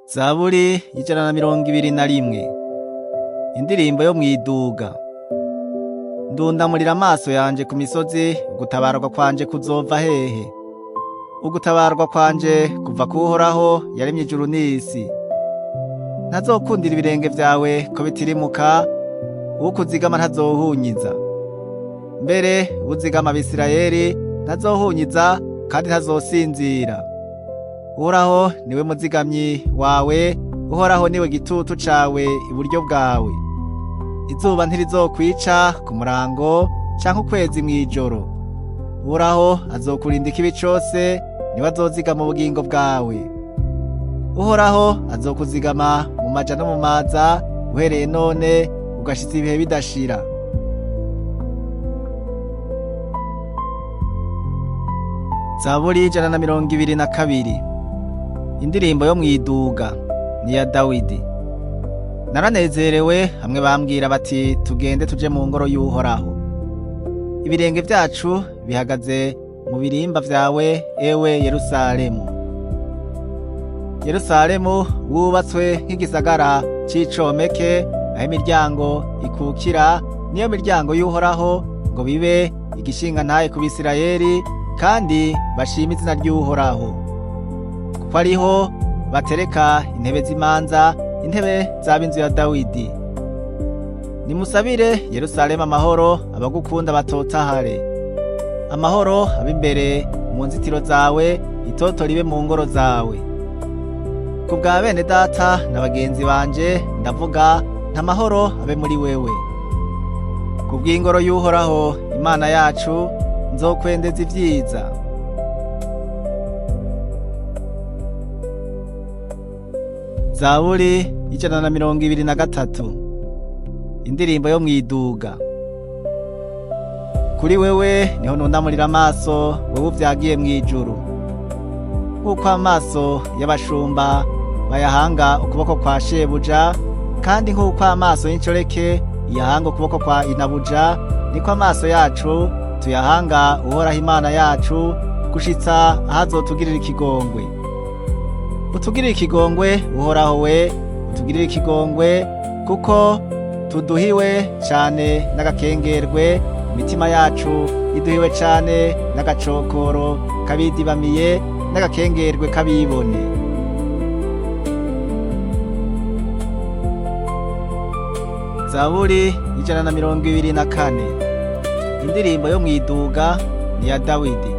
Zaburi y'ijana na mirongo ibiri na rimwe. Indirimbo yo mwiduga. Ndundamurira amaso yanje ku misozi, ugutabarwa kwanje kuzova hehe? Ugutabarwa kwanje kuva kuhoraho yaremye ijuru n'isi. Ntazokundira ibirenge vyawe ko bitirimuka, ukuzigama ntazohunyiza. Mbere uzigama Abisirayeli ntazohunyiza kandi ntazosinzira. Uhoraho niwe muzigamyi wawe, Uhoraho niwe gitutu cawe iburyo bwawe. Izuba ntirizokwica ku murango canke ukwezi mw'ijoro. Uhoraho azokurinda ikibi cose, niwe azozigama ubugingo bwawe. Uhoraho azokuzigama mu maja no mu maza, uhereye none ugashitsa ibihe bidashira. Zaburi y'ijana na mirongo ibiri na kabiri. Indirimbo yo mwiduga ni ya Dawidi. Naranezerewe hamwe bambwira bati tugende tuje mu ngoro y'Uhoraho. Ibirenge vyacu bihagaze mu birimba vyawe, ewe Yerusalemu. Yerusalemu wubatswe nk'igisagara c'icomeke, aho imiryango ikukira, niyo miryango y'Uhoraho, ngo bibe igishingantahe ku Bisirayeli, kandi bashime izina ry'Uhoraho. Kuko ariho batereka intebe z'imanza, intebe z'ab'inzu ya Dawidi. Nimusabire Yerusalemu amahoro, abagukunda batotahare. Amahoro abe imbere mu nzitiro zawe, itoto ribe mu ngoro zawe. Ku bwa bene data na bagenzi banje ndavuga, nta mahoro abe muri wewe. Ku bw'ingoro y'Uhoraho Imana yacu, nzokwendeza ivyiza. Zaburi y'ijana na mirongo ibiri na gatatu. Indirimbo yo mwiduga. Kuri wewe niho nundamurira amaso, wewe uvyagiye mw'ijuru. Nk'uko amaso y'abashumba bayahanga ukuboko kwa shebuja, kandi nk'uko amaso y'incoreke iyahanga ukuboko kwa inabuja, niko amaso yacu tuyahanga Uhoraho Imana yacu, gushitsa ahazotugirira ikigongwe. Utugirire ikigongwe Uhoraho we, utugirire ikigongwe, kuko tuduhiwe cane n'agakengerwe, imitima yacu iduhiwe cane n'agacokoro kabidibamiye, n'agakengerwe kabibone. Zaburi y'ijana na mirongo ibiri na kane. Indirimbo yo mwiduga ni ya Dawidi.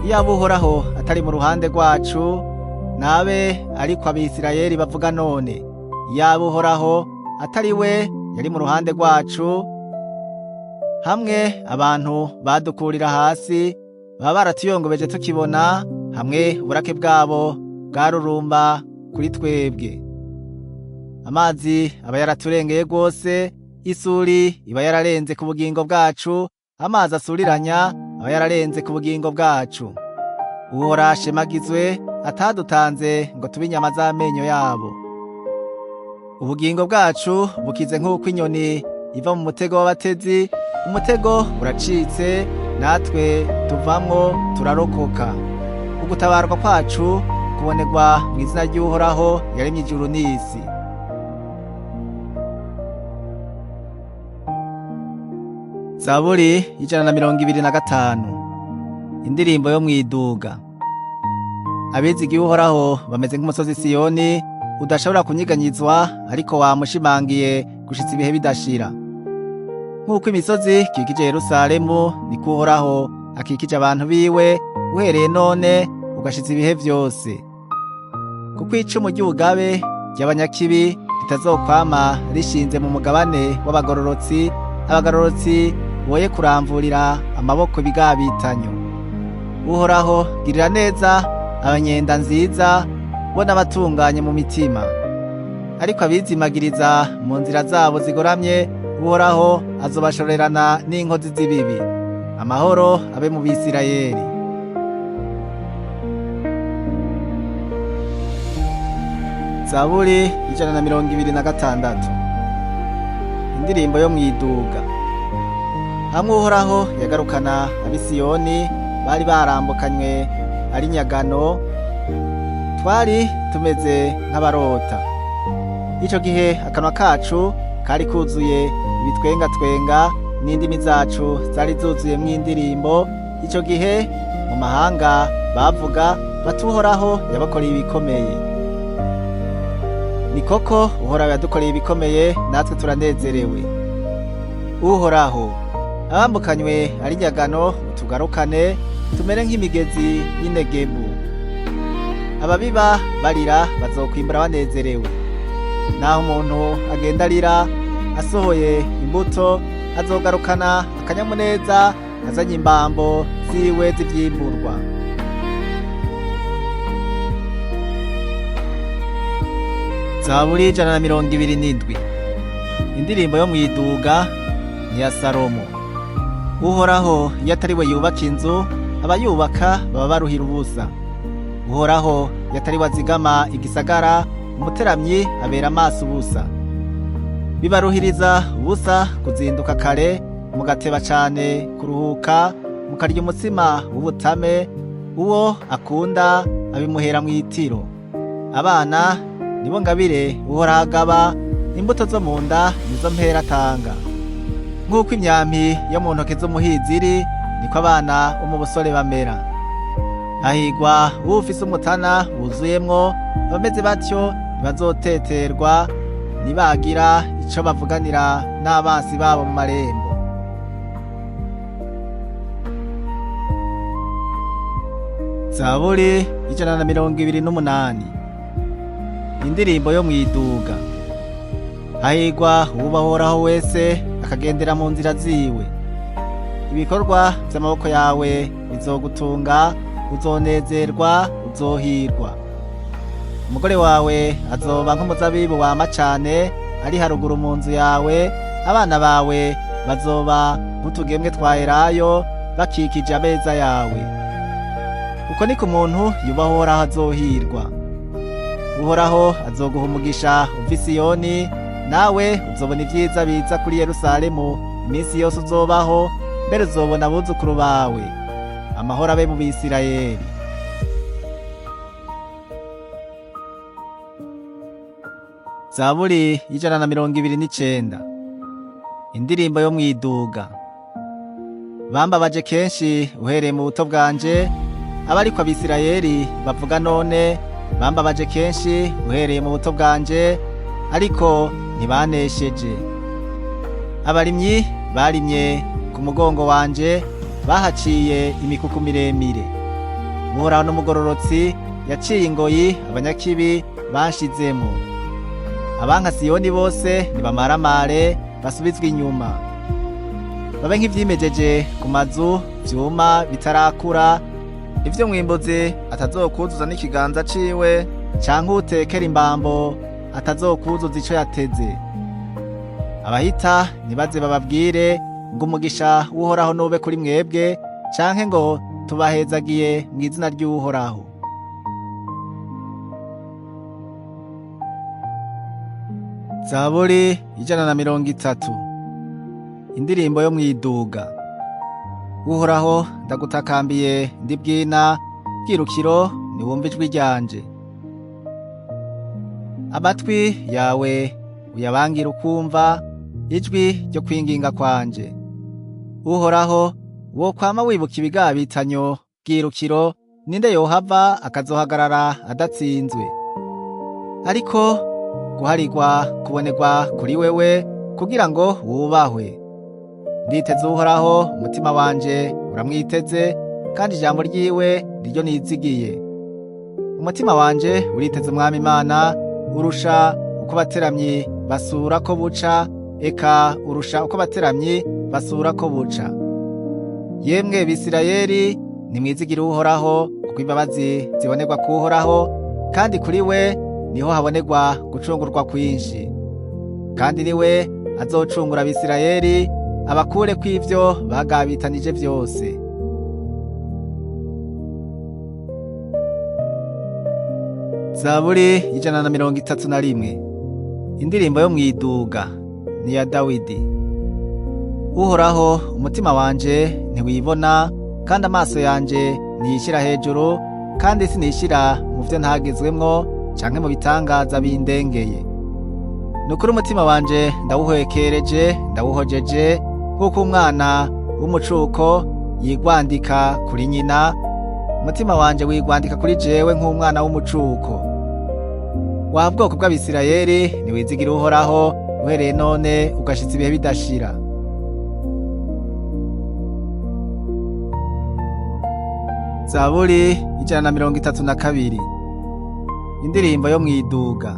Iyaba Uhoraho atari mu ruhande rwacu, nabe ariko Abisirayeli bavuga none. Iyaba Uhoraho atari we yari mu ruhande rwacu, hamwe abantu badukurira hasi, baba baratuyongobeje tukibona, hamwe uburake bwabo bwarurumba kuri twebwe. Amazi aba yaraturengeye rwose, isuri iba yararenze ku bugingo bwacu, amazi asuriranya aba yararenze ku bugingo bwacu. Uhoraho ashemagizwe, atadutanze ngo tube inyama z'amenyo yabo. Ubugingo bwacu bukize nk'uko inyoni iva mu mutego w'abatezi, umutego uracitse, natwe tuvamwo turarokoka. Ugutabarwa kwacu kubonerwa mu izina ry'Uhoraho yaremye ijuru n'isi. Zaburi y'ijana na mirongo ibiri na gatanu. Indirimbo yo mwiduga. Abizigiye Uhoraho bameze nk'umusozi Siyoni, udashobora kunyiganyizwa, ariko wamushimangiye gushitsa ibihe bidashira. Nk'uko imisozi ikikije Yerusalemu, niko Uhoraho akikije abantu biwe, uhereye none ugashitsa ibihe vyose. Kuko icumu ry'ubugabe ry'abanyakibi ritazokwama rishinze mu mugabane w'abagororotsi, abagororotsi boye kuramvurira amaboko ibigabitanyo. Uhoraho girira neza abanyenda nziza, bo n'abatunganye mu mitima. Ariko abizimagiriza mu nzira zabo zigoramye, Uhoraho azobashorerana n'inkozi z'ibibi. Amahoro abe mu Bisirayeli. Zaburi y'ijana na mirongo ibiri na gatandatu. Indirimbo yo mwiduga. Hamwe Uhoraho yagarukana ab'i Siyoni, bari barambukanywe ari nyagano, twari tumeze nk'abarota. Ico gihe akanwa kacu kari kuzuye ibitwengatwenga n'indimi zacu zari zuzuyemwo indirimbo. Ico gihe mu mahanga bavuga bati Uhoraho yabakoreye ibikomeye. Ni koko Uhoraho yadukoreye ibikomeye, natwe turanezerewe. Uhoraho, abambukanywe ari nyagano utugarukane, tumere nk'imigezi y'Inegebu. Ababiba barira bazokwimbura banezerewe. Naho umuntu agenda arira asohoye imbuto, azogarukana akanyamuneza azanye imbambo ziwe z'ivyimburwa. Zaburi 127. Indirimbo yo mwiduga ni ya Salomo. Uhoraho iyo atari we yubaka inzu, abayubaka baba baruhira ubusa. Uhoraho iyo atari we azigama igisagara, umuteramyi abera amaso ubusa. Bibaruhiriza ubusa kuzinduka kare, mugateba cane kuruhuka, mukarya umutsima w'ubutame, uwo akunda abimuhera mw'itiro. Abana nibo ngabire Uhoraho agaba, imbuto zo mu nda nizo mpera atanga. Nk'uko imyampi yo mu ntoke z'umuhizi iri, niko abana bo mu busore bamera. Hahigwa uwufise umutana wuzuyemwo, abameze batyo ntibazoteterwa, nibagira ico bavuganira n'abansi babo mu marembo. Zaburi 128. Indirimbo yo mwiduga. Hahigwa uwubaha Uhoraho wese akagendera mu nzira ziwe. Ibikorwa vy'amaboko yawe bizogutunga, uzonezerwa, uzohirwa. Umugore wawe azoba nk'umuzabibu wama cane ari haruguru mu nzu yawe, abana bawe bazoba nk'utugemwe twa elayo bakikije ameza yawe. Uko niko umuntu yubaha Uhoraho azohirwa. Uhoraho azoguha umugisha uva i Siyoni, nawe uzobona ivyiza biza kuri Yerusalemu iminsi yose uzobaho, mbere uzobona abuzukuru bawe. Amahoro abe mu Bisirayeli. Zaburi 129. Indirimbo yo mwiduga. Bambabaje kenshi uhereye mu buto bwanje, abariko Abisirayeli bavuga none, bambabaje kenshi uhereye mu buto bwanje, ariko ntibanesheje. Abarimyi barimye ku mugongo wanje, bahaciye imikuku miremire. Uhoraho n'umugororotsi yaciye ingoyi abanyakibi banshizemo. Abanka Siyoni bose nibamaramare, basubizwe inyuma. Babe nk'ivyimejeje ku mazu vyuma bitarakura, ivyo mwimbuzi atazokuzuza n'ikiganza ciwe, canke utekera imbambo atazokuzuza ico yateze. Abahita nibaze bababwire ngo umugisha w'Uhoraho nube kuri mwebwe, canke ngo tubahezagiye mw'izina ry'Uhoraho. Zaburi 130. Indirimbo yo mwiduga. Uhoraho ndagutakambiye ndi bwina, bwirukiro niwumva ijwi ryanje. Amatwi yawe uyabangira ukumva ijwi ryo kwinginga kwanje. Uhoraho, wokwama wibuka ibigabitanyo bwirukiro, ninde yohava akazohagarara adatsinzwe. Ariko guharirwa kubonerwa kuri wewe, kugira ngo wubahwe. Nditeze Uhoraho, umutima wanje uramwiteze, kandi ijambo ryiwe niryo nizigiye. Umutima wanje uriteze Umwami Imana, urusha uko bateramyi basura ko buca, eka urusha uko bateramyi basura ko buca. Yemwe Bisirayeli, nimwizigire Uhoraho, kuko imbabazi zibonerwa ku Uhoraho, kandi kuri we niho habonerwa gucungurwa kwinshi. Kandi niwe azocungura Abisirayeli, abakure kw'ivyo bagabitanije vyose. Zaburi 131. Indirimbo yo mwiduga ni ya Dawidi. Uhoraho, umutima wanje ntiwibona, kandi amaso yanje ntiyishira hejuru, kandi sinishira mu vyo ntagezwemwo canke mu bitangaza bindengeye. Nukuri umutima wanje ndawuhwekereje, ndawuhojeje nk'uko umwana w'umucuko yigwandika kuri nyina, umutima wanje wigwandika kuri jewe nk'umwana w'umucuko. Wa bwoko bw'Abisirayeli, niwizigire Uhoraho uhereye none ugashitsa ibihe bidashira. Zaburi 132. Indirimbo yo mwiduga.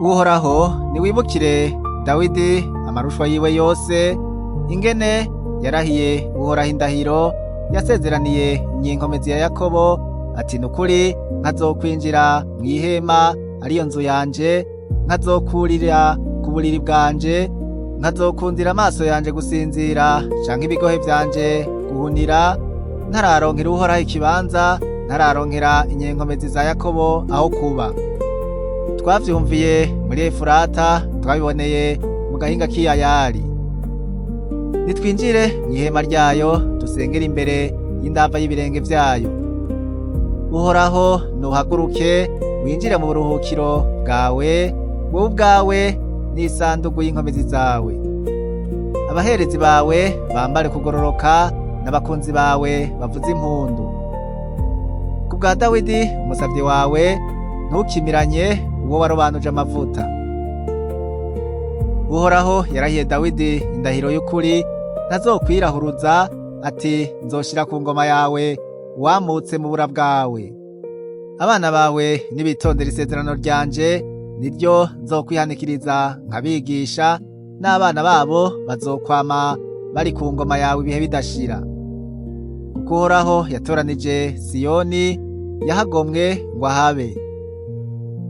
Uhoraho niwibukire Dawidi amarushwa yiwe yose, ingene yarahiye Uhoraho indahiro, yasezeraniye inyenkomezi ya Yakobo ati nukuri nkazokwinjira mw'ihema ariyo nzu yanje, nkazokurira ku buriri bwanje, nkazokundira amaso yanje gusinzira canke ibigohe vyanje guhunira, ntararonkera Uhoraho ikibanza, ntararonkera inyenkomezi za Yakobo aho kuba. Twavyumviye muri Efurata, twabiboneye mu gahinga k'Iyayari. Nitwinjire mw'ihema ryayo, dusengere imbere y'indava y'ibirenge vyayo. Uhoraho nuhaguruke winjire mu buruhukiro bwawe, wowe ubwawe n'isandugu y'inkomezi zawe. Abaherezi bawe bambare kugororoka, n'abakunzi bawe bavuze impundu. Ku bwa Dawidi umusavyi wawe, ntukimiranye uwo warobanuje amavuta. Uhoraho yarahiye Dawidi indahiro y'ukuri, ntazokwirahuruza ati nzoshira ku ngoma yawe wamutse mu bura bwawe. Abana bawe nibitondera isezerano ryanje, niryo nzokwihanikiriza nkabigisha, n'abana babo bazokwama bari ku ngoma yawe ibihe bidashira. Kuko Uhoraho yatoranije Siyoni, yahagomwe ngo ahabe.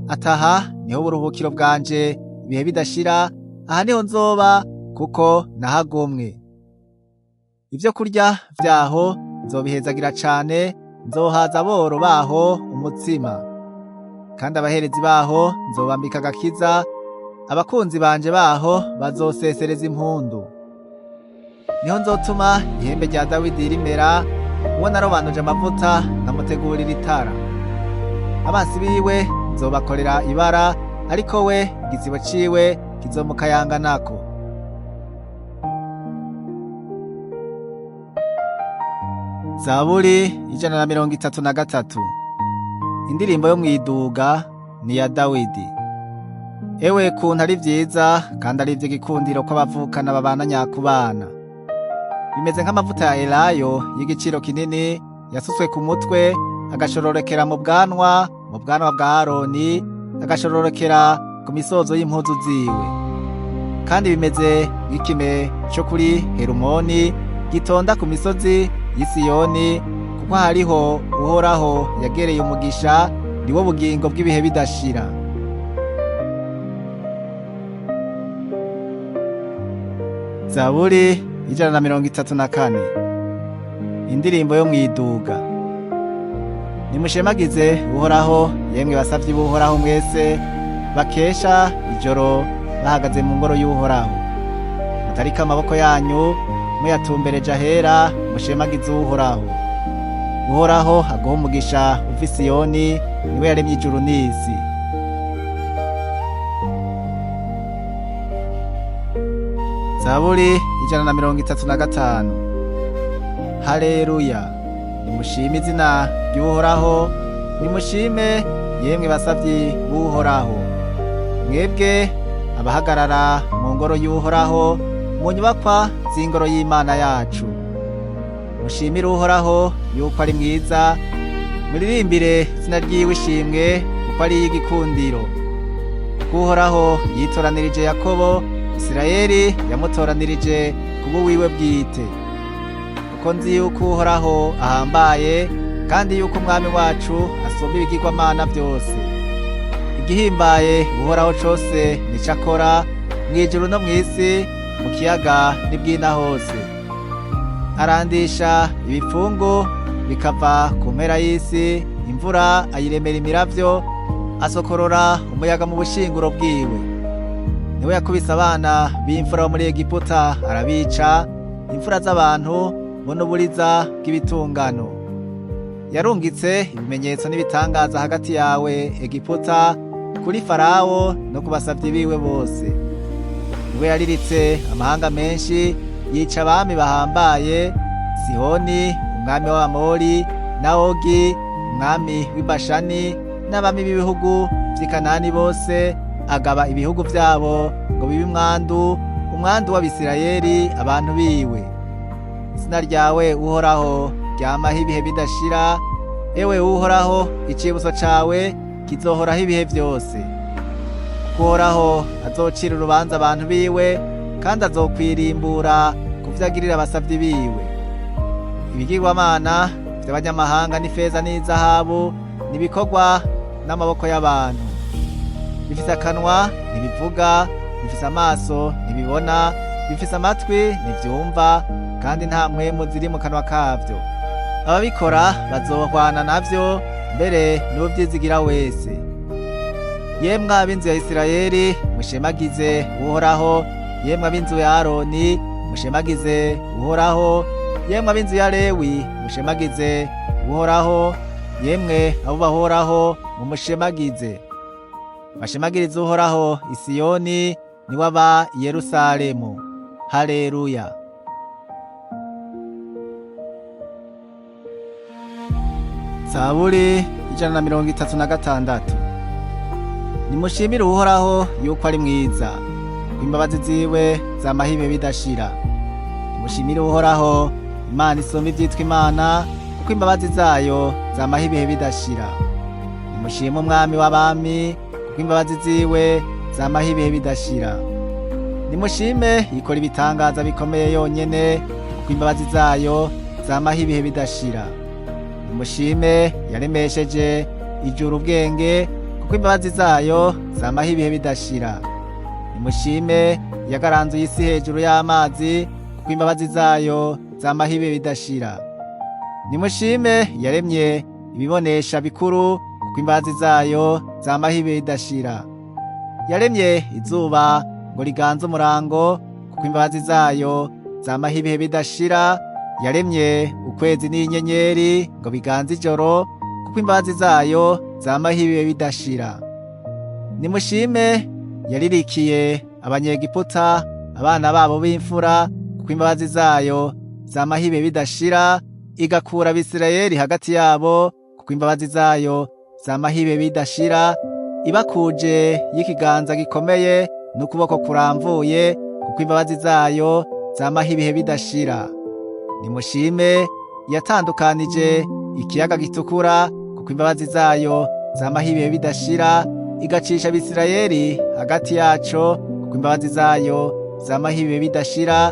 Ataha niho buruhukiro bwanje ibihe bidashira, aha niho nzoba kuko nahagomwe. Ivyo kurya vyaho nzobihezagira cane, nzohaza aboro baho umutsima. Kandi abaherezi baho nzobambika agakiza, abakunzi banje baho bazosesereza impundu. Niho nzotuma ihembe rya Dawidi rimera, uwo narobanuje amavuta nkamutegurira itara. Abansi biwe nzobakorera ibara, ariko we igisibo ciwe kizomukayanganako. Zaburi 133. Indirimbo yo mwiduga ni ya Dawidi. Ewe kuntu ari vyiza kandi ari ivy'igikundiro ko abavukana babana nyakubana. Bimeze nk'amavuta ya elayo y'igiciro kinini, yasutswe ku mutwe, agashororokera mu bwanwa bwa Aroni, agashororokera ku misozo y'impuzu ziwe. Kandi bimeze nk'ikime co kuri Herumoni gitonda ku misozi y'i Siyoni, kuko hariho Uhoraho yagereye umugisha, niwo bugingo bw'ibihe bidashira. Zaburi 134. Indirimbo yo mwiduga. Nimushemagize Uhoraho, yemwe basavyi b'Uhoraho mwese, bakesha ijoro bahagaze mu ngoro y'Uhoraho. Mutarika amaboko yanyu, muyatumbereje ahera, mushemagize Uhoraho. Uhoraho aguha umugisha uva i Siyoni, niwe yaremye ijuru n'isi. Zaburi 135. Haleluya! Nimushime izina ry'Uhoraho, nimushime yemwe basavyi b'Uhoraho. Mwebwe abahagarara mu ngoro y'Uhoraho, mu nyubakwa z'ingoro y'Imana yacu. Mushimire Uhoraho yuko ari mwiza, muririmbire izina ryiwe ishimwe kuko ari iy'igikundiro. Kuko Uhoraho yitoranirije Yakobo, Isirayeli yamutoranirije kuba wiwe bwite. Kuko nzi yuko Uhoraho ahambaye, kandi yuko umwami wacu asumba ibigirwamana vyose. Igihimbaye Uhoraho cose nico akora, mw'ijuru no mw'isi, mu kiyaga n'ibwina hose. Arandisha ibipfungu bikava ku mpera y'isi, imvura ayiremera imiravyo, asokorora umuyaga mu bushinguro bwiwe. Niwe yakubise abana b'imfura bo muri Egiputa arabica, imfura z'abantu bo n'uburiza bw'ibitungano. yarungitse ibimenyetso n'ibitangaza hagati yawe Egiputa, kuri Farawo no ku basavyi biwe bose. Niwe yariritse amahanga menshi, yica abami bahambaye, Sihoni umwami w'Abamori, na Ogi umwami w'i Bashani, n'abami b'ibihugu vy'i Kanani bose, agaba ibihugu vyabo ngo bibe umwandu w'Abisirayeli abantu biwe. Izina ryawe Uhoraho ryamaho ibihe bidashira, ewe Uhoraho icibutso cawe kizohoraho ibihe vyose. Kuko Uhoraho azocira urubanza abantu biwe, kandi azokwirimbura kuvyo agirira abasavyi biwe. Ibigirwamana vy'abanyamahanga n'ifeza n'izahabu nibikorwa n'amaboko y'abantu. Bifise akanwa ntibivuga, bifise amaso ntibibona, bifise amatwi ntivyumva, kandi nta mpwemu ziri mu kanwa kavyo. Ababikora bazohwana navyo, mbere n'uvyizigira wese. Yemwe ab'inzu ya Isirayeli, mushemagize Uhoraho. Yemwe ab'inzu ya Aroni, mushemagize Uhoraho. Yemwe ab'inzu ya Lewi, mushemagize Uhoraho. Yemwe abo bahoraho, mumushemagize. Bashemagirize Uhoraho i Siyoni, niwe aba i Yerusalemu. Haleluya. Zaburi 136. Nimushimire Uhoraho yuko ari mwiza, ko imbabazi ziwe zamaho ibihe bidashira. Nimushimire Uhoraho, Imana isumba ivyitwa imana, kuko imbabazi zayo zamaho ibihe bidashira. Nimushime umwami w'abami, kuko imbabazi ziwe zamaho ibihe bidashira. Nimushime ikora ibitangaza bikomeye yonyene, kuko imbabazi zayo zamaho ibihe bidashira. Nimushime yaremesheje ijuru ubwenge, kuko imbabazi zayo zamaho ibihe bidashira. Nimushime yagaranzuye isi hejuru y'amazi, kuko imbabazi zayo zamaho ibihe bidashira. Nimushime yaremye ibibonesha bikuru, kuko imbabazi zayo zamaho ibihe bidashira. Yaremye izuba ngo riganze umurango, kuko imbabazi zayo zamaho ibihe bidashira. Yaremye ukwezi n'inyenyeri ngo biganze ijoro, kuko imbabazi zayo zamaho ibihe bidashira. Nimushime yaririkiye Abanyegiputa abana babo b'imfura, kuko imbabazi zayo zamaho ibihe bidashira. Igakura Abisirayeli hagati yabo, kuko imbabazi zayo zamaho ibihe bidashira. Ibakuje y'ikiganza gikomeye n'ukuboko kuramvuye, kuko imbabazi zayo zamaho ibihe bidashira. Nimushime yatandukanije ikiyaga gitukura, kuko imbabazi zayo zamaho ibihe bidashira. Igacisha Abisirayeli hagati yaco, kuko imbabazi zayo zamaho ibihe bidashira.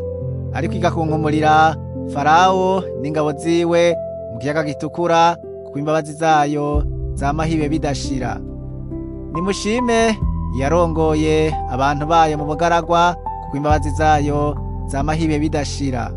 Ariko igakunkumurira Farawo n'ingabo ziwe mu kiyaga gitukura, kuko imbabazi zayo zamaho ibihe bidashira. Nimushime yarongoye abantu bayo mu bugaragwa, kuko imbabazi zayo zamaho ibihe bidashira.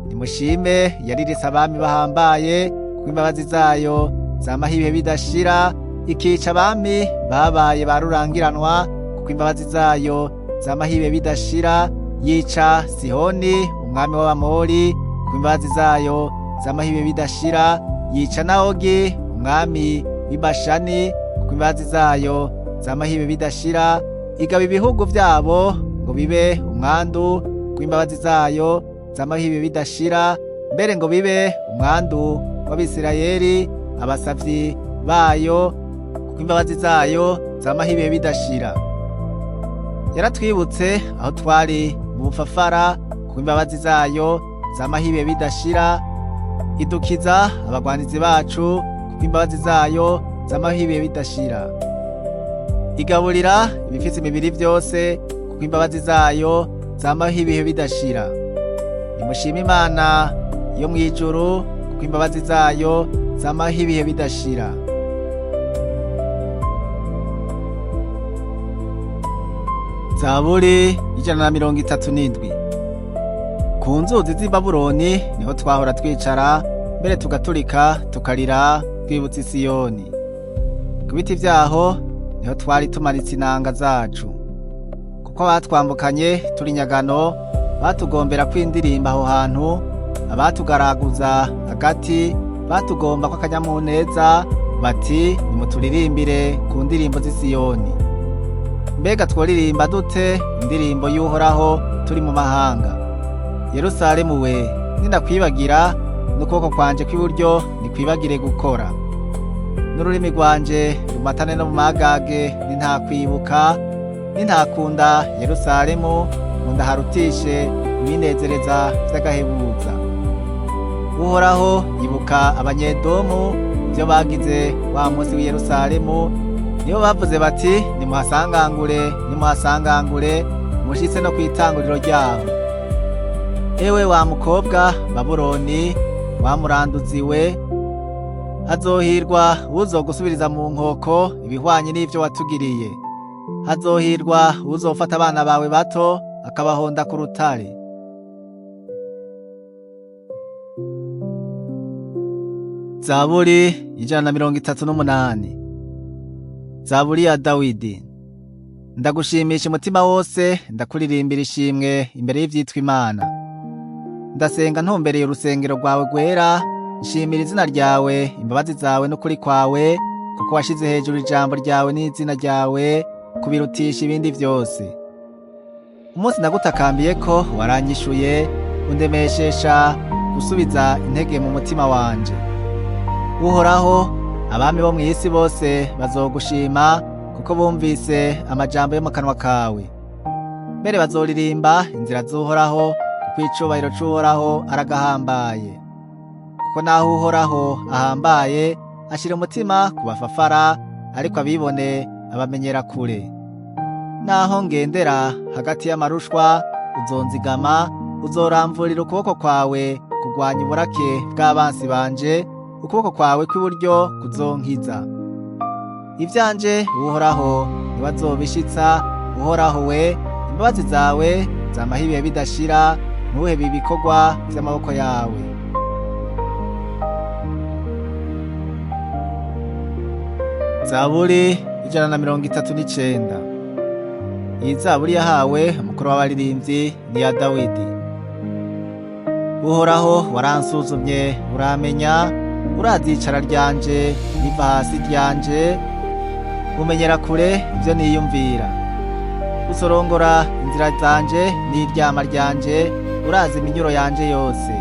Nimushime yariritse abami bahambaye, kuko imbabazi zayo zamaho ibihe bidashira. Ikica abami babaye barurangiranwa, kuko imbabazi zayo zamaho ibihe bidashira. Yica Sihoni umwami w'Abamori, kuko imbabazi zayo zamaho ibihe bidashira. Yica na Ogi umwami w'i Bashani, kuko imbabazi zayo zamaho ibihe bidashira. Igaba ibihugu vyabo ngo bibe umwandu, kuko imbabazi zayo zamaho ibihe bidashira. Mbere ngo bibe umwandu w'Abisirayeli, abasavyi bayo, kuko imbabazi zayo zamaho ibihe bidashira. Yaratwibutse aho twari mu bufafara, kuko imbabazi zayo zamaho ibihe bidashira. Idukiza abagwanizi bacu, kuko imbabazi zayo zamaho ibihe bidashira. Igaburira ibifise imibiri vyose, kuko imbabazi zayo zamaho ibihe bidashira. Nimushime Imana yo mw'ijuru, kuko imbabazi zayo zamaho ibihe bidashira. Zaburi 137. Ku nzuzi z'i Babuloni niho twahora twicara, mbere tugaturika tukarira twibutsa Siyoni. Ku biti vyaho niho twari tumanitse inanga zacu, kuko abatwambukanye turi nyagano batugombera kwindirimba aho hantu. Abatugaraguza hagati batugomba ko akanyamuneza bati nimuturirimbire ku ndirimbo z'i Siyoni. Mbega tworirimba dute indirimbo y'Uhoraho turi mu mahanga? Yerusalemu we, ninakwibagira n'ukuboko kwanje kw'iburyo nikwibagire gukora. N'ururimi rwanje rumatane no mu magage nintakwibuka, nintakunda Yerusalemu ngo ndaharutishe ibinezereza vy'agahebuza. Uhoraho yibuka abanyedomu ivyo bagize wa musi w'i Yerusalemu, nibo bavuze bati nimuhasangangure, nimuhasangangure, mushitse no kw'itanguriro ryaho. Ewe wa mukobwa Babuloni, wa muranduzi we, hazohirwa uzogusubiriza mu nkoko ibihwanye n'ivyo watugiriye. Hazohirwa uzofata abana bawe bato akabahonda ku rutare. Zaburi 138. Zaburi ya Dawidi. Ndagushimisha umutima wose, ndakuririmbira ishimwe imbere y'ivyitwa Imana. Ndasenga ntumbereye urusengero rwawe rwera, nshimira izina ryawe, imbabazi zawe n'ukuri kwawe, kuko washize hejuru ijambo ryawe n'izina ryawe kubirutisha ibindi vyose. Umunsi nagutakambiye ko waranyishuye, undemeshesha gusubiza intege mu mutima wanje. Uhoraho, abami bo mw'isi bose bazogushima, kuko bumvise amajambo yo mu kanwa kawe. Mbere bazoririmba inzira z'Uhoraho, kuko icubahiro c'Uhoraho aragahambaye. Kuko naho Uhoraho ahambaye, ashira umutima ku bafafara, ariko abibone abamenyera kure. Naho ngendera hagati y'amarushwa, uzonzigama, uzoramvurira ukuboko kwawe kugwanya uburake bw'abansi banje, ukuboko kwawe kw'iburyo kuzonkiza. Ivyanje Uhoraho niwe azobishitsa. Uhoraho we, imbabazi zawe zamaho ibihe bidashira, ntuhebe ibikorwa vy'amaboko yawe. Zaburi 139. Iyi zaburi yahawe umukuru w'abaririmbyi ni ya Dawidi. Uhoraho waransuzumye uramenya, urazi icara ryanje niva hasi ryanje, umenyera kure ivyo niyumvira. Usorongora inzira zanje n'iryama ryanje, urazi iminyuro yanje yose.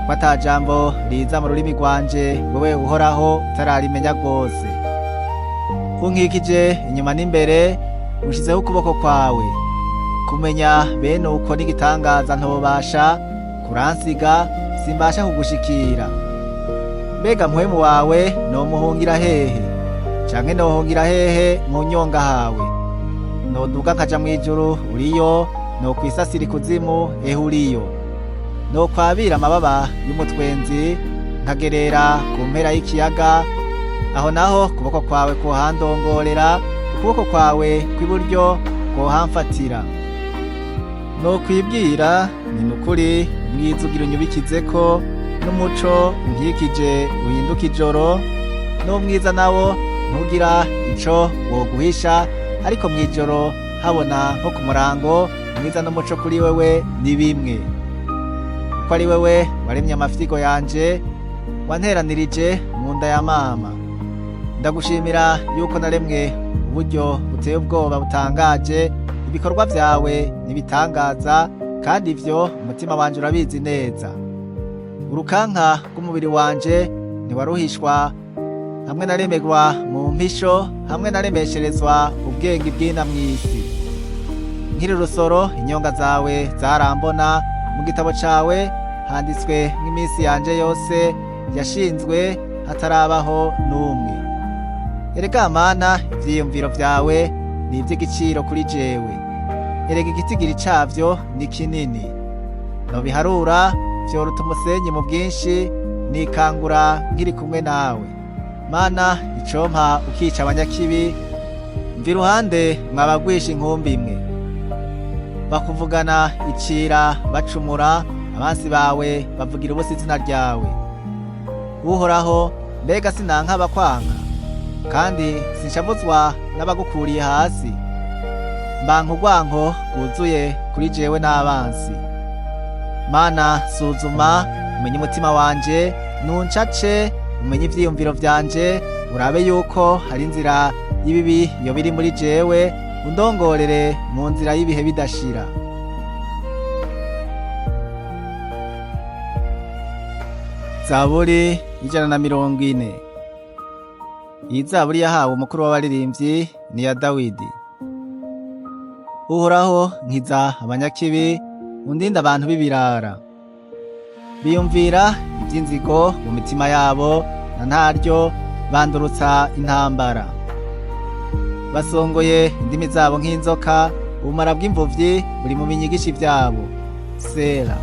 Kuko ata jambo riza mu rurimi rwanje wewe Uhoraho utararimenya rwose. Unkikije inyuma n'imbere, ushizeho ukuboko kwawe. Kumenya bene uko n'igitangaza ntobasha, kuransiga simbasha kugushikira. Mbega mpwemu wawe nomuhungira hehe? Canke nohungira hehe mu nyonga hawe? Noduga nkaja mw'ijuru uriyo, nokwisasira ikuzimu uriyo. Nokwabira amababa y'umutwenzi, nkagerera ku mpera y'ikiyaga, aho naho ukuboko kwawe kohandongorera, ukuboko kwawe kw'iburyo kohamfatira. Nokwibwira ni nukuri umwiza ugira unyubikizeko, n'umuco unkikije uhinduka ijoro, n'umwiza nawo ntugira ico woguhisha, ariko mw'ijoro habona nko ku murango, umwiza n'umuco kuri wewe ni bimwe. Kuko ari wewe waremye amafyigo yanje, wanteranirije mu nda ya mama. Ndagushimira yuko naremwe uburyo buteye ubwoba butangaje, ibikorwa vyawe nibitangaza, kandi ivyo umutima wanje urabizi neza. Urukanka rw'umubiri wanje ntiwaruhishwa, hamwe naremerwa mu mpisho, hamwe naremesherezwa ubwenge bw'ina mw'isi. Nkiri urusoro inyonga zawe zarambona, mu gitabo cawe handitswe nk'iminsi yanje yose yashinzwe hatarabaho n'umwe. Erega Mana, ivyiyumviro vyawe ni ivy'igiciro kuri jewe. Erega igitigiri cavyo ni kinini. Nobiharura vyoruta umusenyi mu bwinshi, nikangura nkiri kumwe nawe. Mana, icompa ukica abanyakibi, mva iruhande mwabagwisha inkumbi imwe. Bakuvugana icira bacumura, abansi bawe bavugira ubusa izina ryawe. Uhoraho, mbega sinanka abakwanga, kandi sinshavuzwa n'abagukuriye hasi. Mbanka urwanko rwuzuye kuri jewe n'abansi. Mana, suzuma umenye umutima wanje, nuncace umenye ivyiyumviro vyanje, urabe yuko hari inzira y'ibibi yoba iri muri jewe, undongorere mu nzira y'ibihe bidashira. Zaburi 140. Iyi zaburi yahawe umukuru w'abaririmbyi ni ya Dawidi. Uhoraho nkiza abanyakibi, undinda abantu b'ibirara. Biyumvira ivy'inzigo mu mitima yabo, na ntaryo bandurutsa intambara. Basongoye indimi zabo nk'inzoka, ubumara bw'imvuvyi buri mu binyigishi vyabo. Sela.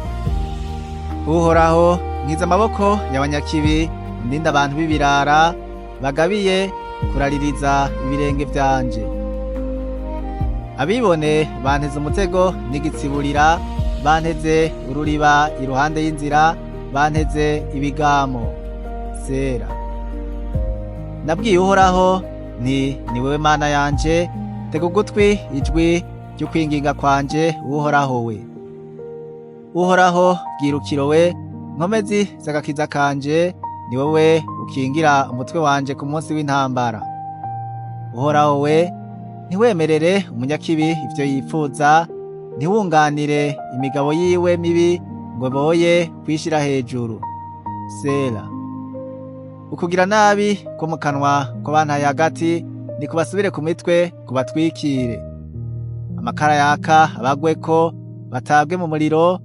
Uhoraho nkiza amaboko y'abanyakibi, undinda abantu b'ibirara, bagabiye kuraririza ibirenge vyanje. Abibone banteze umutego n'igitsiburira, banteze ururiba iruhande y'inzira, banteze ibigamo. Sera. Nabwiye Uhoraho nti, ni wewe Mana yanje, tega ugutwi ijwi ry'ukwinginga kwanje, Uhoraho we. Uhoraho bwirukiro we, nkomezi z'agakiza kanje, ni wowe ukingira umutwe wanje ku munsi w'intambara. Uhoraho we, ntiwemerere umunyakibi ivyo yipfuza, ntiwunganire imigabo yiwe mibi ngo boye kwishira hejuru. Sela. Ukugira nabi ko mu kanwa kw'abantaye hagati, ni kubasubire ku mitwe kubatwikire. Amakara yaka abagweko, batabwe mu muriro,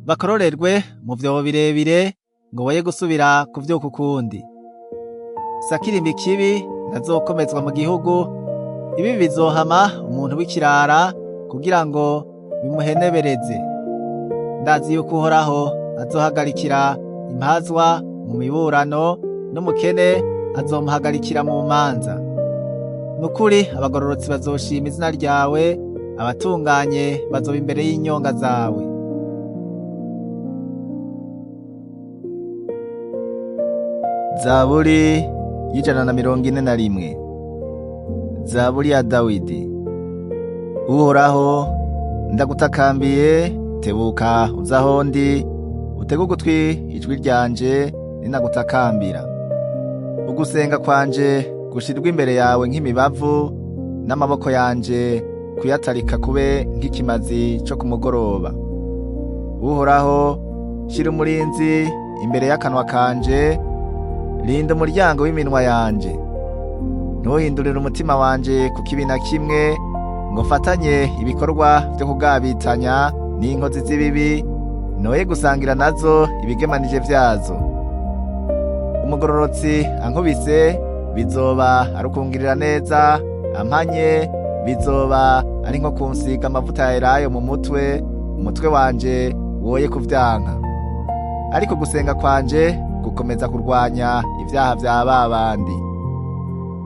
bakororerwe mu vyobo birebire, ngo boye gusubira kuvyuka ukundi. Sakirimba ikibi ntazokomezwa mu gihugu, ibi bizohama umuntu w'ikirara kugira ngo bimuhenebereze. Ndazi yuko Uhoraho azohagarikira impazwa mu miburano, n'umukene azomuhagarikira mu manza. Nukuri abagororotsi bazoshima izina ryawe, abatunganye bazoba imbere y'inyonga zawe. Zaburi 141. Zaburi ya Dawidi. Uhoraho ndagutakambiye, tebuka uzaho ndi, utege ugutwi ijwi ryanje ninagutakambira. Ugusenga kwanje gushirwe imbere yawe nk'imibavu, n'amaboko yanje kuyatarika kube nk'ikimazi co ku mugoroba. Uhoraho shira umurinzi imbere y'akanwa kanje, rinda umuryango w'iminwa yanje. Ntuhindurire umutima wanje ku kibi na kimwe, ngo mfatanye ibikorwa vyo kugabitanya n'inkozi z'ibibi, noye gusangira nazo ibigemanije vyazo. Umugororotsi ankubise, bizoba ari ukungirira neza, ampanye bizoba ari nko kunsiga amavuta ya elayo mu mutwe, umutwe wanje woye kuvyanka. Ariko gusenga kwanje gukomeza kurwanya ivyaha vya babandi.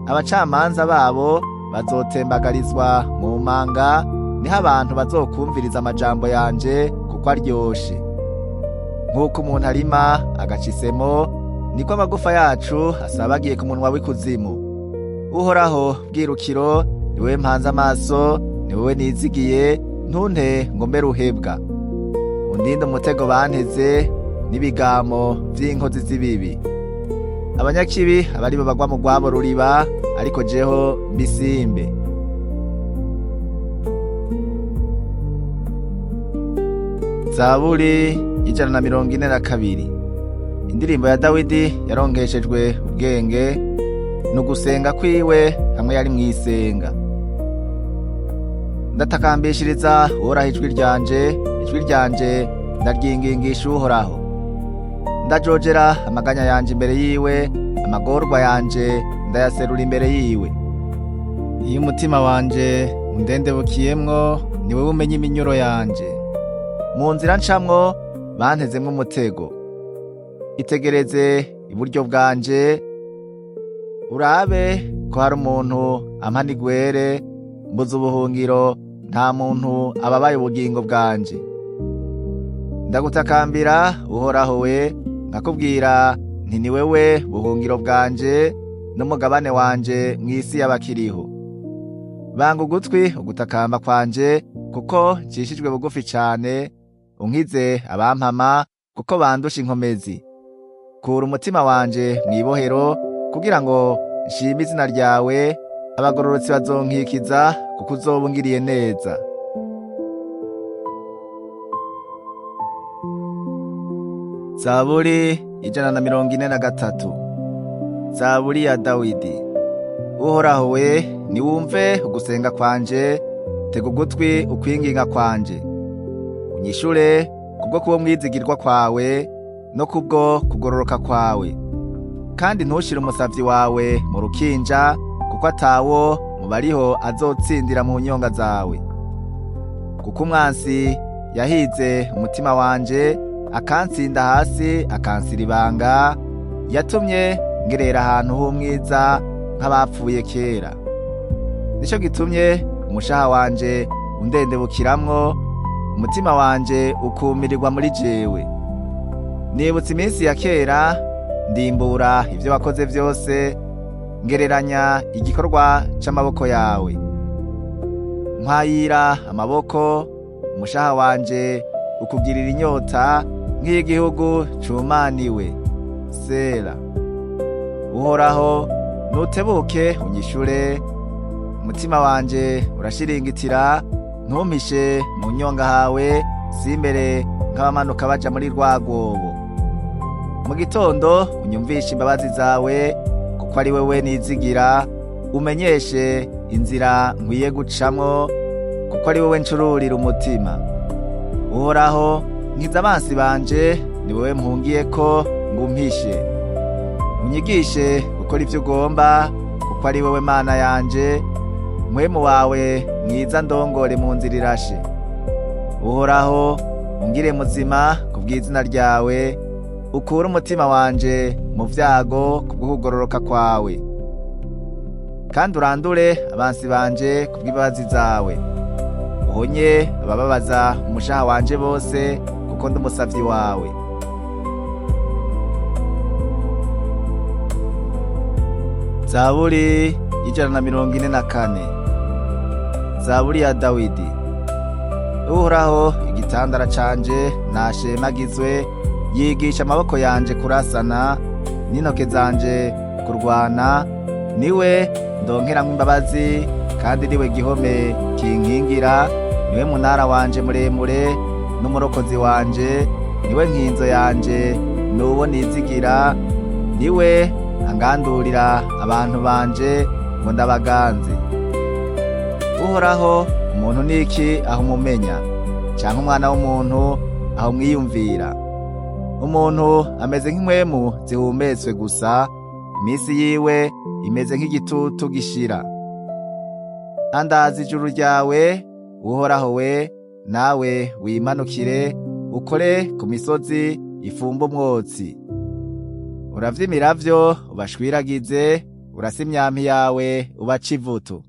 Abacamanza babo bazotembagarizwa mu manga, niho abantu bazokumviriza amajambo yanje kuko aryoshe. Nk'uko umuntu arima agacisemo, niko amagufa yacu asabagiye ku munwa w'ikuzimu. Uhoraho bwirukiro, ni wewe mpanze amaso, ni wewe nizigiye, ntunte ngo mbe ruhebwa. Undinde umutego banteze n'ibigamo vy'inkozi z'ibibi. Abanyakibi abaribo bagwa mu rwabo ruriba, ariko jeho mbisimbe. Zaburi 142. Indirimbo ya Dawidi yaronkeshejwe ubwenge, n'ugusenga kwiwe hamwe yari mwisenga. Ndatakambishiriza Uhoraho ijwi ryanje ndaryingingisha Uhoraho. Ndajojera amaganya yanje imbere yiwe, amagorwa yanje ndayaserura imbere yiwe. Iyo umutima wanje undendebukiyemwo, ni wewe umenya iminyuro yanje. Mu nzira ncamwo bantezemwo umutego. Itegereze iburyo bwanje, urabe ko hari umuntu ampana igwere, mbuze ubuhungiro, nta muntu ababaye ubugingo bwanje. Ndagutakambira Uhoraho we, nkakubwira nti ni wewe buhungiro bwanje n'umugabane wanje mw'isi y'abakiriho. Banga ugutwi ugutakamba kwanje, kuko ncishijwe bugufi cane, unkize abampama kuko bandusha inkomezi. kura umutima wanje mw'ibohero kugira ngo nshime izina ryawe. Abagororotsi bazonkikiza kuko uzoba ungiriye neza. Zaburi 143. Zaburi ya Dawidi. Uhoraho we, niwumve ugusenga kwanje, tega ugutwi ukwinginga kwanje. Unyishure kubwo kuba mwizigirwa kwawe no kubwo kugororoka kwawe. Kandi ntushire umusavyi wawe mu rukinja, kuko atawo mu bariho azotsindira mu nyonga zawe. Kuko umwansi yahize umutima wanje, akantsinda hasi akansira ibanga, yatumye ngerera ahantu h'umwiza nk'abapfuye kera. Nico gitumye umushaha wanje undendebukiramwo, umutima wanje ukumirirwa muri jewe. Nibutse iminsi ya kera, ndimbura ivyo wakoze vyose, ngereranya igikorwa c'amaboko yawe. Mpayira amaboko, umushaha wanje ukugirira inyota nk'igihugu cumaniwe. Sela. Uhoraho, nutebuke unyishure, umutima wanje urashiringitira, ntumpishe mu nyonga hawe, simbere nk'abamanuka baja muri rwa rwobo. Mu gitondo unyumvishe imbabazi zawe, kuko ari wewe nizigira, umenyeshe inzira nkwiye gucamwo, kuko ari wewe ncururira umutima. Uhoraho, nkiza abansi banje, ni wewe mpungiyeko ngo umpishe. Unyigishe gukora ivyo ugomba, kuko ari wewe Mana yanje, mpwemu wawe mwiza ndongore mu nzira irashe. Uhoraho, ungire muzima kubw'izina ryawe, ukure umutima wanje mu vyago kubwo kugororoka kwawe. Kandi urandure abansi banje kubw'imbabazi zawe. Uhonye abababaza umushaha wanje bose, kuko ndi umusavyi wawe. Zaburi 144. Zaburi ya Dawidi. Uhoraho, igitandara canje nashemagizwe, yigisha amaboko yanje kurasana, n'intoke zanje kurwana. Niwe ndonkeramwo imbabazi, kandi niwe gihome kinkingira. Niwe munara wanje muremure n'umurokozi wanje, niwe nkinzo yanje n'uwo nizigira. Niwe angandurira abantu banje ngo ndabaganze. Uhoraho, umuntu niki aho umumenya, canke umwana w'umuntu aho mwiyumvira? Umuntu ameze nk'impwemu zihumetswe gusa, imisi yiwe imeze nk'igitutu gishira. Andaza ijuru ryawe, Uhoraho we, nawe wimanukire, ukore ku misozi ifumba umwotsi. Uravye imiravyo ubashwiragize, urasa imyampi yawe ubaca ivutu.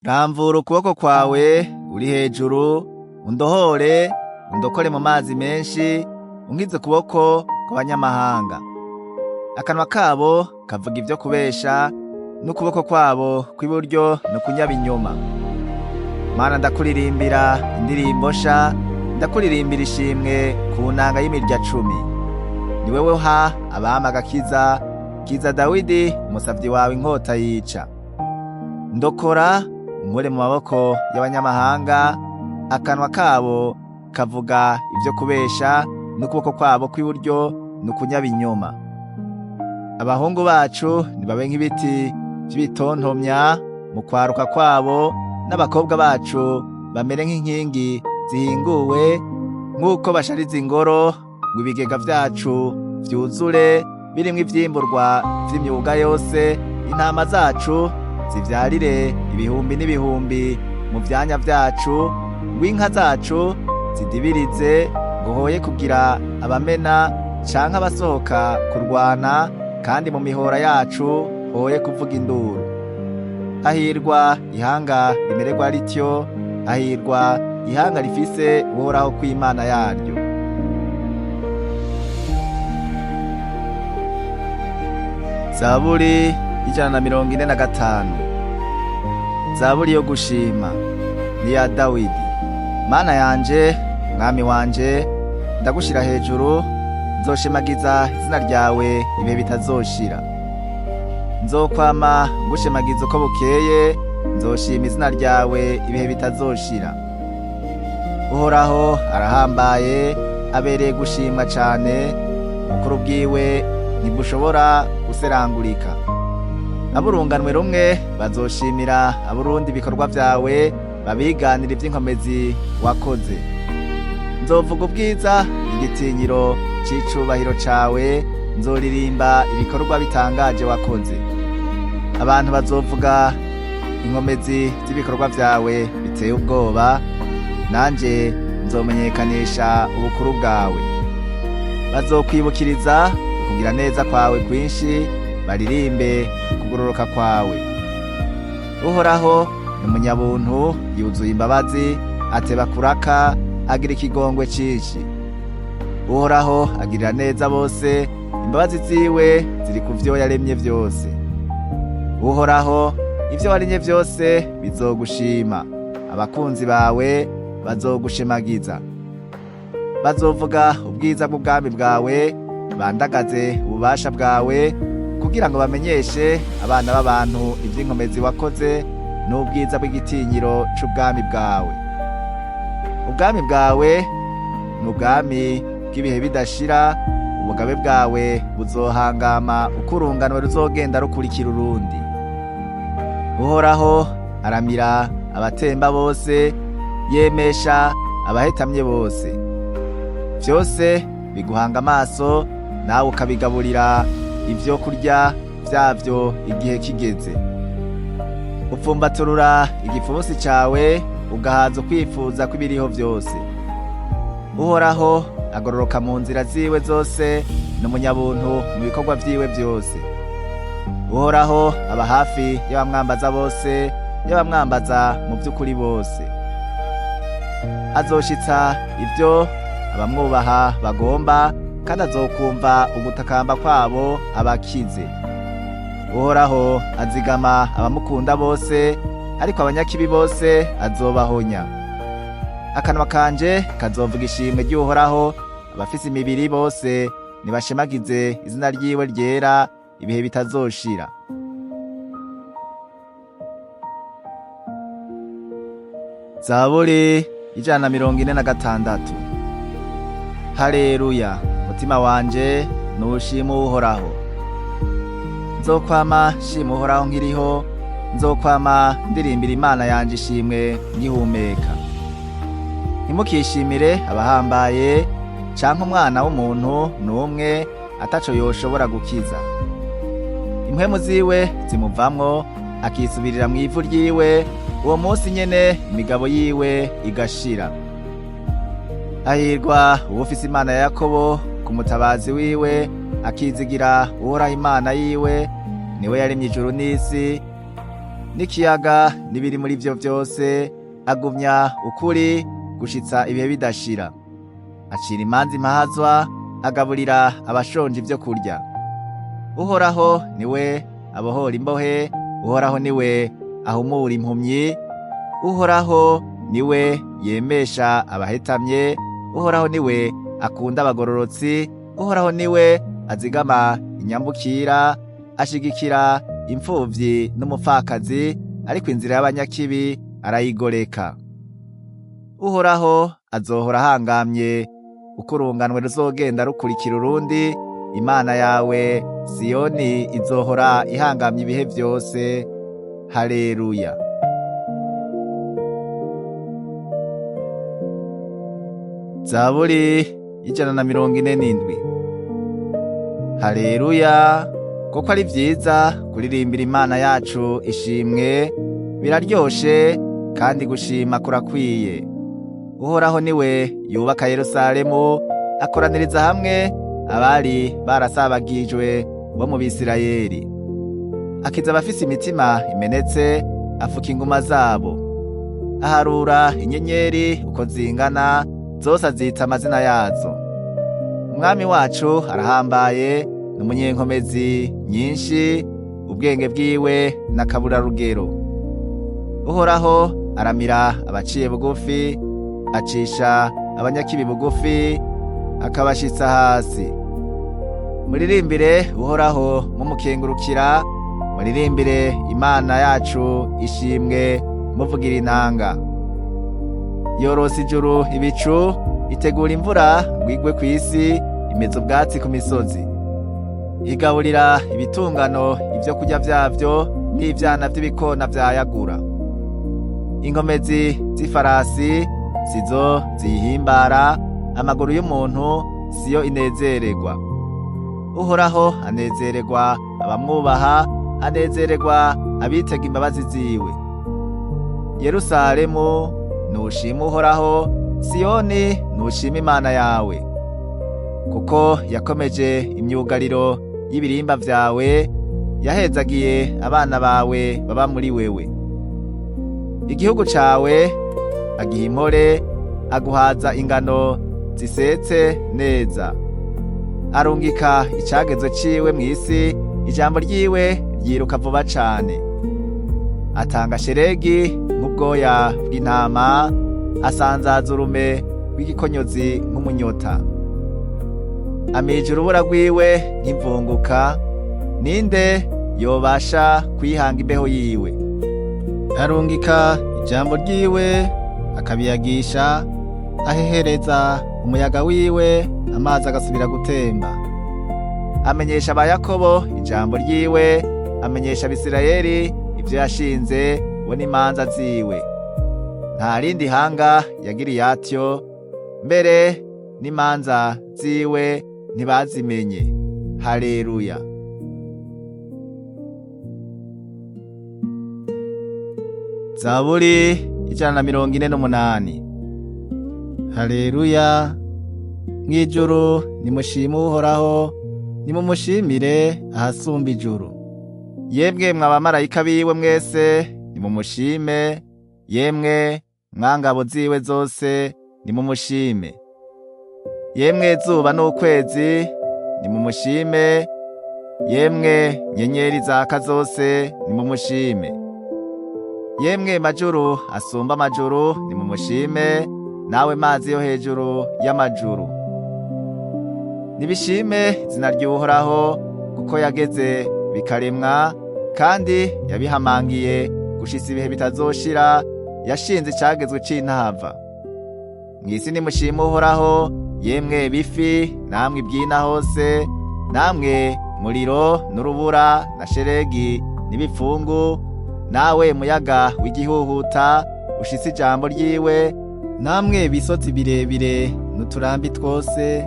Ramvura ukuboko kwawe uri hejuru, undohore, undokore mu mazi menshi, unkize ukuboko kw'abanyamahanga. Akanwa kabo kavuga ivyo kubesha, n'ukuboko kwabo kw'iburyo n'ukunyaba inyuma. Mana, ndakuririmbira indirimbo sha, ndakuririmbira ishimwe ku nanga y'imirya 10. Ni wewe uha abami agakiza, kiza Dawidi umusavyi wawe inkota yica. Ndokora unkure mu maboko y'abanyamahanga, akanwa kabo kavuga ivyo kubesha, n'ukuboko kwabo kw'iburyo n'ukunyaba inyuma. Abahungu bacu nibabe nk'ibiti vy'ibitontomya mu kwaruka kwabo, n'abakobwa bacu bamere nk'inkingi zihinguwe, nk'uko bashariza ingoro ngo ibigega vyacu vyuzure birimwo ivyimburwa vy'imyuga yose. Intama zacu zivyarire ibihumbi n'ibihumbi mu vyanya vyacu, ngw'inka zacu zidibirize ngo hoye kugira abamena canke abasohoka kurwana, kandi mu mihora yacu hoye kuvuga induru. Hahirwa ihanga rimererwa rityo, hahirwa ihanga rifise Uhoraho kw'Imana yaryo. Zaburi 145. Zaburi yo gushima, ni ya Dawidi. Mana yanje, mwami wanje, ndagushira hejuru, nzoshemagiza izina ryawe ibihe bitazoshira. Nzokwama ngushemagiza uko bukeye, nzoshima izina ryawe ibihe bitazoshira. Uhoraho arahambaye, abereye gushimwa cane, ubukuru bwiwe ntibushobora guserangurika. Aburunganwe rumwe bazoshimira aburundi ibikorwa vyawe, babiganira ivy'inkomezi wakoze. Nzovuga ubwiza igitinyiro c'icubahiro cawe, nzoririmba ibikorwa bitangaje wakoze. Abantu bazovuga inkomezi z'ibikorwa vyawe biteye ubwoba, nanje nzomenyekanisha ubukuru bwawe. Bazokwibukiriza ukugira neza kwawe kwinshi, baririmbe kugororoka kwawe. Uhoraho ni umunyabuntu, yuzuye imbabazi, ateba kuraka, agira ikigongwe cinshi. Uhoraho agirira neza bose, imbabazi ziwe ziri ku vyo yaremye vyose. Uhoraho, ivyo waremye vyose bizogushima, abakunzi bawe bazogushemagiza. Bazovuga ubwiza bw'ubwami bwawe, bandagaze ububasha bwawe, kugira ngo bamenyeshe abana b'abantu ivy'inkomezi wakoze n'ubwiza bw'igitinyiro c'ubwami bwawe. Ubwami bwawe ni ubwami bw'ibihe bidashira, ubugabe bwawe buzohangama uko urunganwe ruzogenda rukurikira urundi. Uhoraho aramira abatemba bose, yemesha abahetamye bose. Vyose biguhanga amaso, nawe ukabigaburira ivyo kurya vyavyo igihe kigeze. Upfumbaturura igipfunsi cawe, ugahaza ukwifuza kw'ibiriho vyose. Uhoraho agororoka mu nzira ziwe zose, n'umunyabuntu mu bikorwa vyiwe vyose. Uhoraho aba hafi y'abamwambaza bose, y'abamwambaza mu vy'ukuri bose. Azoshitsa ivyo abamwubaha bagomba, kandi azokumva ugutakamba kwabo abakize. Uhoraho azigama abamukunda bose, ariko abanyakibi bose azobahonya. Akanwa kanje kazovuga ishimwe ry'Uhoraho, abafise imibiri bose nibashemagize izina ryiwe ryera ibihe bitazoshira. Zaburi 146. Haleluya, mutima wanje nushima Uhoraho. Nzokwama shima Uhoraho nkiriho, nzokwama ndirimbira Imana yanje ishimwe ngihumeka. Ntimukishimire abahambaye, canke umwana w'umuntu n'umwe ataco yoshobora gukiza. Impwemu ziwe zimuvamwo, akisubirira mw'ivu ryiwe, uwo munsi nyene imigabo yiwe igashira. Hahirwa uwufise Imana ya Yakobo ku mutabazi wiwe, akizigira Uhoraho Imana yiwe, niwe yaremye ijuru n'isi n'ikiyaga n'ibiri muri vyo vyose, agumya ukuri gushitsa ibihe bidashira. Acira imanza impahazwa, agaburira abashonje ivyo kurya. Uhoraho niwe abohora imbohe, Uhoraho niwe ahumura impumyi, Uhoraho niwe yemesha abahetamye, Uhoraho niwe akunda abagororotsi, Uhoraho niwe azigama inyambukira, ashigikira impfuvyi n'umupfakazi, ariko inzira y'abanyakibi arayigoreka. Uhoraho azohora ahangamye uko urunganwe ruzogenda rukurikira urundi, Imana yawe Siyoni izohora ihangamye ibihe vyose. Haleluya. Zaburi 147. Haleluya, kuko ari vyiza kuririmbira Imana yacu ishimwe, biraryoshe kandi gushima kurakwiye. Uhoraho niwe yubaka Yerusalemu, akoraniriza hamwe abari barasabagijwe bo mu Bisirayeli. Akiza abafise imitima imenetse, afuka inguma zabo. Aharura inyenyeri uko zingana, zose azita amazina yazo. Umwami wacu arahambaye, n'umunyenkomezi nyinshi, ubwenge bwiwe n'akaburarugero. Uhoraho aramira abaciye bugufi, acisha abanyakibi bugufi, akabashitsa hasi. muririmbire Uhoraho mumukengurukira, muririmbire Imana yacu ishimwe muvugira inanga. Yorosa ijuru ibicu, itegura imvura ngo igwe kw'isi, imeza ubwatsi ku misozi. Igaburira ibitungano ivyo kurya vyavyo, n'ivyana vy'ibikona vyayagura. Inkomezi z'ifarasi sizo ziyihimbara, amaguru y'umuntu siyo inezererwa. Uhoraho anezererwa abamwubaha, anezererwa abitega imbabazi ziwe. Yerusalemu nushima Uhoraho, Siyoni nushima Imana yawe. Kuko yakomeje imyugariro y'ibirimba vyawe, yahezagiye abana bawe baba muri wewe. Igihugu cawe agiha impore, aguhaza ingano zisetse neza. Arungika icagezwe ciwe mw'isi, ijambo ryiwe ryiruka vuba cane. Atanga sheregi nk'ubwoya bw'intama, asanzaza urume rw'igikonyozi nk'umunyota. Amija urubura rwiwe nk'imvunguka, ninde yobasha kwihanga imbeho yiwe? Arungika ijambo ryiwe akabiyagisha, ahehereza umuyaga wiwe, amazi agasubira gutemba. Amenyesha aba Yakobo ijambo ryiwe, amenyesha Abisirayeli ivyo yashinze, bo n'imanza ziwe. Nta rindi hanga yagiriye atyo, mbere n'imanza ziwe ntibazimenye. Haleluya. Zaburi 148. Haleluya. Mw'ijuru nimushime Uhoraho, nimumushimire ahasumba ijuru. Yemwe mwabamarayika biwe mwese nimumushime, yemwe mwangabo ziwe zose nimumushime. Yemwe zuba n'ukwezi nimumushime, yemwe nyenyeri zaka zose nimumushime. Yemwe majuru asumba amajuru nimumushime, nawe mazi yo hejuru y'amajuru. Nibishime izina ry'Uhoraho, kuko yageze bikaremwa, kandi yabihamangiye gushitsa ibihe bitazoshira, yashinze icagezwe c'intava. Mw'isi nimushime Uhoraho, yemwe bifi namwe ibyina hose, namwe muriro n'urubura na sheregi n'ibipfungu, nawe muyaga w'igihuhuta ushitse ijambo ryiwe, namwe bisozi birebire n'uturambi twose,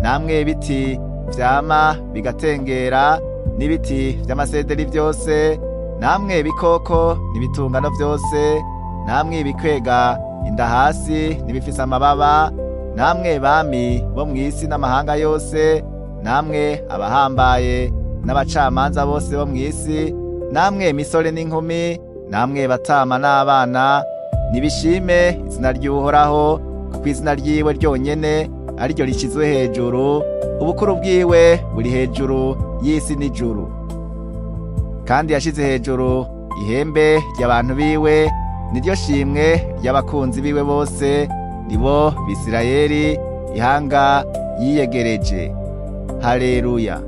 namwe biti vyama bigatengera n'ibiti vy'amasederi vyose, namwe bikoko n'ibitungano vyose, namwe bikwega inda hasi n'ibifise amababa, namwe bami bo mw'isi n'amahanga yose, namwe abahambaye n'abacamanza bose bo mw'isi, namwe misore n'inkumi, namwe batama n'abana, nibishime izina ry'Uhoraho, kuko izina ryiwe ryonyene ariryo rishizwe hejuru, ubukuru bwiwe buri hejuru y'isi n'ijuru. Kandi yashize hejuru ihembe ry'abantu biwe, niryo shimwe ry'abakunzi biwe bose, nibo Bisirayeli, ihanga yiyegereje. Haleluya.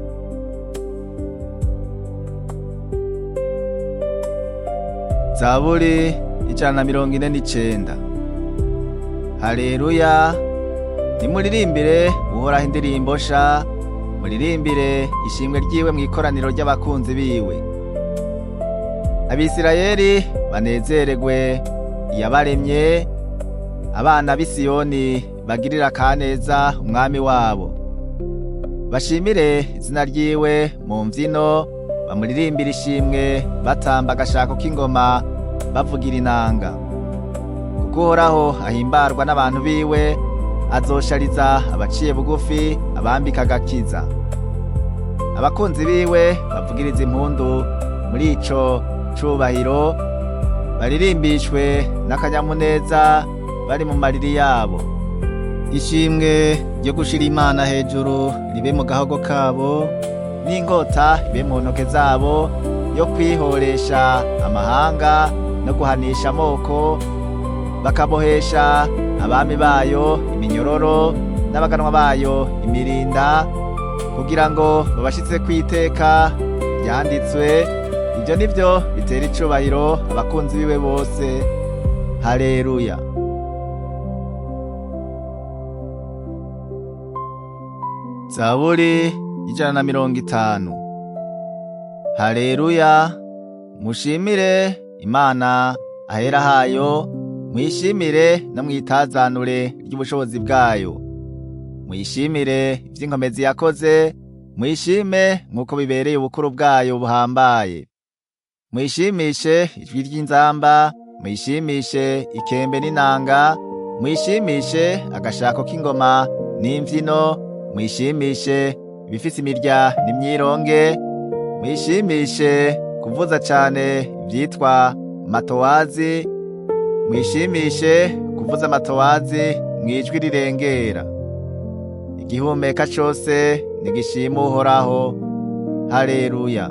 Zaburi 149. Haleluya. Nimuririmbire Uhoraho indirimbo sha, muririmbire ishimwe ryiwe mw'ikoraniro ry'abakunzi biwe. Abisirayeli banezererwe yabaremye, abana b'i Siyoni bagirira kaneza umwami wabo. Bashimire izina ryiwe mu mvyino, bamuririmbira ishimwe batamba agashako k'ingoma, bavugira inanga. Kuko Uhoraho ahimbarwa n'abantu biwe, azoshariza abaciye bugufi, abambika agakiza. Abakunzi biwe bavugiriza impundu muri ico cubahiro, baririmbishwe n'akanyamuneza bari mu mariri yabo. Ishimwe ryo gushira Imana hejuru ribe mu gahogo kabo, n'inkota ibe mu ntoke zabo, yo kwihoresha amahanga no guhanisha amoko, bakabohesha abami bayo iminyororo, n'abaganwa bayo imirinda, kugira ngo babashitse kw'iteka ryanditswe. Ivyo nivyo bitera icubahiro abakunzi biwe bose. Haleluya. Zaburi 150. Haleluya. Mushimire Imana ahera hayo, mwishimire no mwitazanure ry'ubushobozi bwayo. Mwishimire ivy'inkomezi yakoze, mwishime nk'uko bibereye ubukuru bwayo buhambaye. Mwishimishe ijwi ry'inzamba, mwishimishe ikembe n'inanga, mwishimishe agashako k'ingoma n'imvyino, mwishimishe ibifise imirya n'imyironge, mwishimishe kuvuza cane ivyitwa matowazi, mwishimishe kuvuza matowazi mwijwi rirengera. Igihumeka cose nigishima Uhoraho. Haleluya.